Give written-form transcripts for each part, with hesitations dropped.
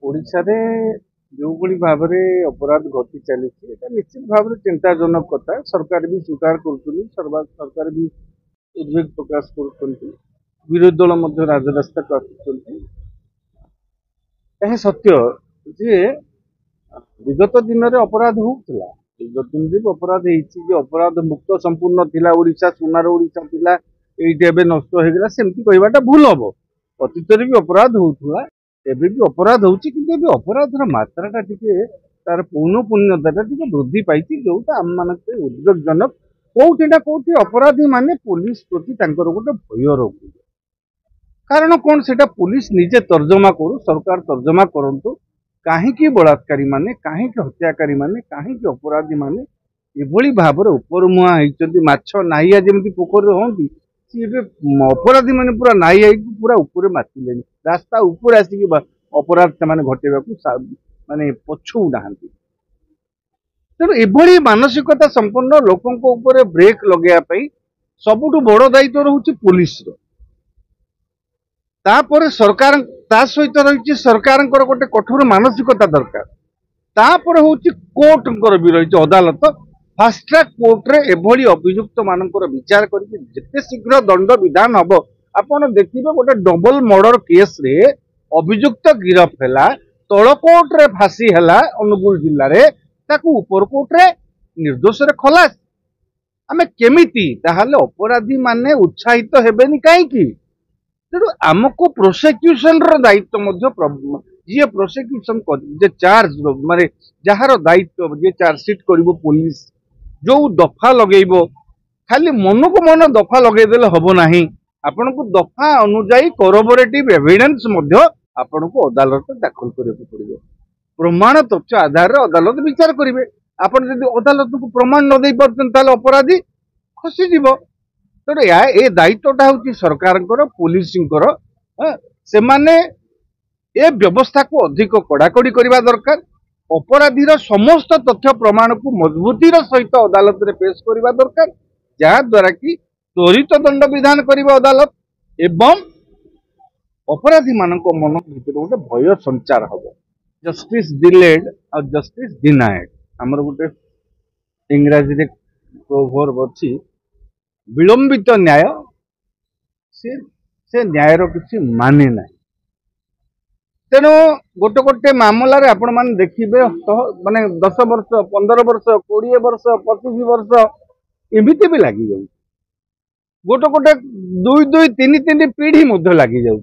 ओडिशा रे जो भली भाव में अपराध घटी चली निश्चित भाव में चिंताजनक कथा सरकार भी स्वीकार कर सरकार भी उद्वेग प्रकाश कर विरोधी दल राजरास्ता को आसुच्च सत्य जे विगत दिन में अपराध होता विगत दिन भी अपराध अपराध मुक्त संपूर्ण थिला ओडिशा सोनार ओडिशा थिला ये नष्ट हो गला सेमती कहवाटा भूल हम अतीत भी अपराध होता एबे भी अपराध होची किंतु अपराधर मात्राटा टिके तार पौनपुण्यता टिके वृद्धि पाई जोटा आम मान उद्वेगजनक कोठी ना कोठी अपराधी माने पुलिस प्रति तांकर गोटे भय रखु कारण कौन से पुलिस निजे तर्जमा करू सरकार तर्जमा करंतु कहीं बलात्कारी माने कहीं हत्याकारी माने कहीं अपराधी माने एभली भाव उपर मुआ होती माछ नाइया जमी पोखर हमें सी अपराधी माने पूरा नाई आई पूरा ऊपर मातिले रास्ता ऊपर आसिक अपराध से घटेगा माने पछू ना तेणु एभली मानसिकता संपन्न लोकों ऊपर ब्रेक लगे सबुठु बड़ दायित्व रहुछि पुलिस तापर सरकार ता सहित रही सरकार गोटे कठोर मानसिकता दरकार तापर होछि कोर्ट भी रही अदालत फास्ट ट्रैक कोर्ट रे एभली अभियुक्त मानकर विचार करके जिते शीघ्र दंड विधान हम आपन देखिबे गोटे डबल मर्डर केस रे अभियुक्त गिरफ हैला तल कोर्ट रे फांसी हैला अनुगुल जिल्ला रे ताकू ऊपर कोर्ट रे निर्दोष रे खलास आमे केमिति ताहाले अपराधी माने उत्साहित हेबेनी काईकी तेणु आमको प्रोसिक्यूशन रो दायित्व जी प्रोसिक्यूशन जे चार्ज माने जार दायित्व जे चार्जशीट करिवो पुलिस जो दफा लगेइबो खाली मन को मन दफा लगेदेले हबो नाही आपन को दफा अनुଯାयी कोरोबोरेटिव एविडेंस मध्य आपन को अदालत दाखल करबो पड़िबो प्रमाण तथ्य आधार रे अदालत विचार करिवे आपन जदि अदालत को प्रमाण न देई परतन ताले अपराधी खसी जीवो तेणु ए दायित्वटा हूँ सरकार पुलिस से माने ए व्यवस्था को अधिक कड़ाकड़ी करने दरकार अपराधीर समस्त तथ्य प्रमाण को मजबूतीर सहित अदालत रे पेश करने दरकार जहाँ द्वारा कि त्वरित दंड विधान कर अदालत एवं अपराधी मान मन भर गोटे भय संचार हम जस्टिस डिलेड और जस्टिस डिनाएड आमर गोटे इंग्राजी प्रोवर्ब अच्छी विलंबित न्याय से न्यायर किसी माने ना तेणु गोटे गोटे मामलार आपण मैंने देखिए माने 10 वर्ष 15 वर्ष 20 वर्ष 25 वर्ष एमती भी लगी जाऊ गोटे गोटे 2-2-3 पीढ़ी मध्य लगी जाऊ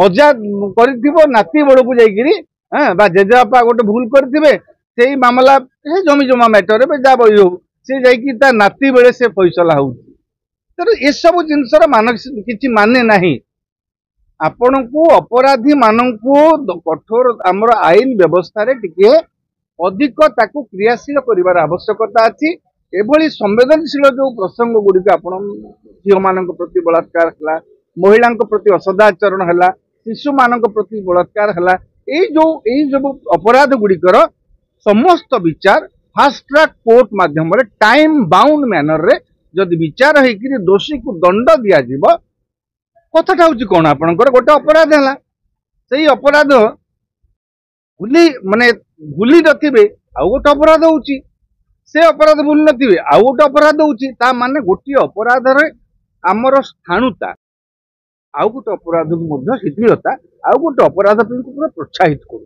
अजा कर नाती बड़ को जाकि जेजेबापा गोटे भूल करेंगे से मामला जमी जमा मैटर जा बही हो से जाकि ता नाती बेले से फैसला हो तेणु ये सब जिनसर मानसिक किसी माने नहीं आपण को अपराधी मानक कठोर आमर आईन व्यवस्था रे टिके अधिक ताकू क्रियाशील करिवार आवश्यकता अछि एभली संवेदनशील जो प्रसंग गुड़िक आपण झील मान प्रति बलात्कार है महिला प्रति असदाचरण है शिशु मान प्रति बलात्कार है जो अपराध गुड़िकर समस्त विचार फास्ट ट्रैक कोर्ट माध्यम टाइम बाउंड मैनर रे जदि विचार होकर दोषी को दंड दिज्व कथाटा हूँ कौन आपंकर गोटे अपराध है से अपराध भूली माने भूली नथिबे आउ गोटे अपराध होउची से अपराध भूली नथिबे आउ गोटे अपराध होउची ता माने गोटे अपराध रे आमर स्थाणुता आउ गोटे अपराध को शिथिलता आउ गोटे अपराध पूरा प्रोत्साहित करू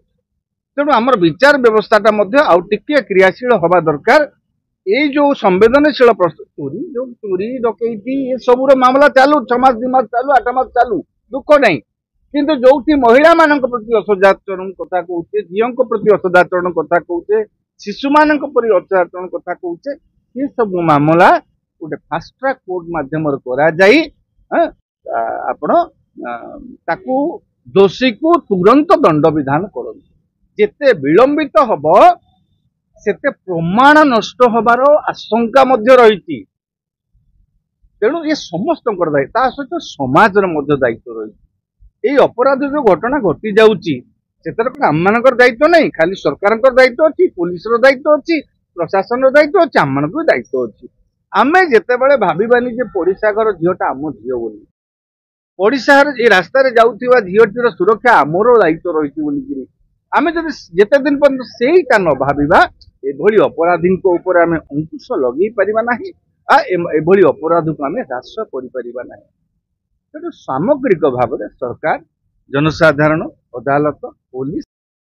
तेणु आमर विचार व्यवस्थाटा आउ टिके क्रियाशील हवा दरकार ये जो संवेदनशील चोरी जो चोरी डकैती ये सब मामला चालू 6 मास 2 मास चालू 8 मास चालू दुख नहीं किंतु जो महिला मान प्रति असदाचरण कथा कहूचे झील प्रति असदाचरण कथा कहूचे शिशु मान प्रति असदाचरण कथा कहूचे ये सब मामला गोटे फास्ट ट्रैक कोर्ट माध्यम आपण दोषी को तुरंत दंड विधान कर जेते विलंबित हब सेते प्रमाण नष्ट हबार आशंका मध्य रही तेणु ये समस्त दायित्व सहित समाज दायित्व रही ये अपराध जो घटना घटी जाऊँगी से आम मान दायित्व नहीं खाली सरकार दायित्व अच्छी पुलिस दायित्व अच्छी प्रशासन दायित्व अच्छी आम मान दायित्व अच्छी आमे जिते बड़े भावानी जे पड़िशा घर झीटा आम झील बोली ओडिशा ए रास्तार जाऊथिबा झीटीर सुरक्षा आमर दायित्व रही आम जब जिते दिन पर्यटन सेटा न भाविबा एभली अपराधी आम अंकुश लगे पारिबा नाही एभली अपराध को आम ह्रास करिपरिबा नाही। तेणु सामग्रिक भाव में सरकार जनसाधारण अदालत पुलिस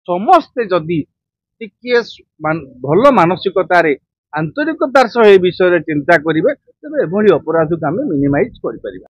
समस्ते जदि टिके भल मानसिकतार आंतरिकतार सह ए विषय चिंता करेंगे तेज एभली अपराध को आम मिनिमाइज करिपरिबा।